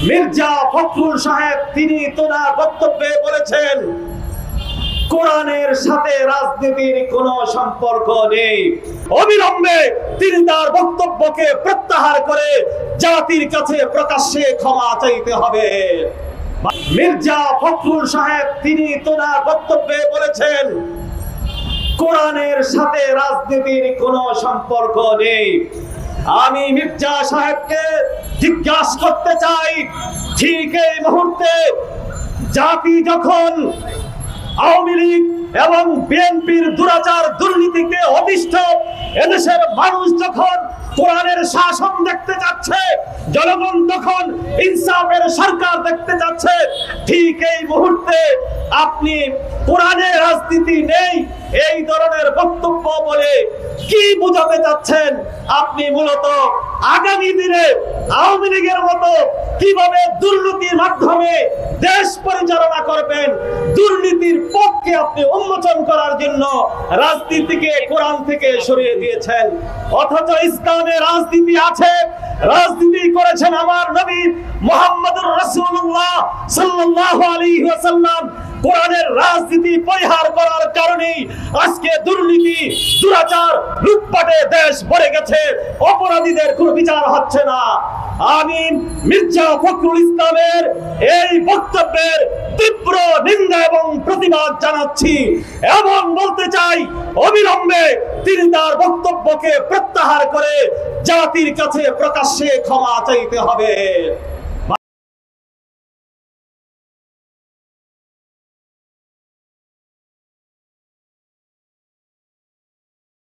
মির্জা ফখরুল সাহেব তিনি তোনার বক্তব্যে বলেছেন কোরআনের সাথে রাজনীতির কোনো সম্পর্ক নেই। অবিলম্বে তিনি তার বক্তব্যকে প্রত্যাহার করে জাতির কাছে প্রকাশ্যে ক্ষমা চাইতে হবে। মির্জা ফখরুল সাহেব তিনি তোনার বক্তব্যে বলেছেন কোরআনের সাথে রাজনীতির কোনো সম্পর্ক নেই। আমি মির্জা সাহেবকে জিজ্ঞাসা করতে চাই, ঠিক এই মুহূর্তে জাতি যখন আওয়ামী লীগ এবং বিএনপির দুরাচার দুর্নীতিকে অতিষ্ঠ, এদেশের মানুষ যখন কোরআনের শাসন দেখতে যাচ্ছে, জনগণ তখন ইনসাফের সরকার দেখতে যাচ্ছে, ঠিক এই মুহূর্তে আপনি কোরআনের রাজনীতি নেই এই ধরনের বক্তব্য বলে কি বোঝাতে চাচ্ছেন? আপনি মূলত আগামী দিনে আওয়ামী লীগের মতো কিভাবে দুর্নীতির মাধ্যমে দেশ পরিচালনা করবেন, দুর্নীতির পথকে আপনি উন্মোচন করার জন্য রাজনীতিকে কোরআন থেকে সরিয়ে দিয়েছেন। অথচ ইসলামে রাজনীতি আছে, রাজনীতি করেছেন আমার নবী মুহাম্মদুর রাসূলুল্লাহ সাল্লাল্লাহু আলাইহি ওয়াসাল্লাম। কোরআনের রাজনীতি পরিহার করার কারণে আজকে দুর্নীতি, দুরাচার, লুটপাটে দেশ ভরে গেছে, অপরাধীদের কোনো বিচার হচ্ছে না। আমি মির্জা ফখরুল ইসলামের এই বক্তব্যের তীব্র নিন্দা এবং প্রতিবাদ জানাচ্ছি এবং বলতে চাই অবিলম্বে তিনি তার বক্তব্যকে প্রত্যাহার করে জাতির কাছে প্রকাশ্যে ক্ষমা চাইতে হবে।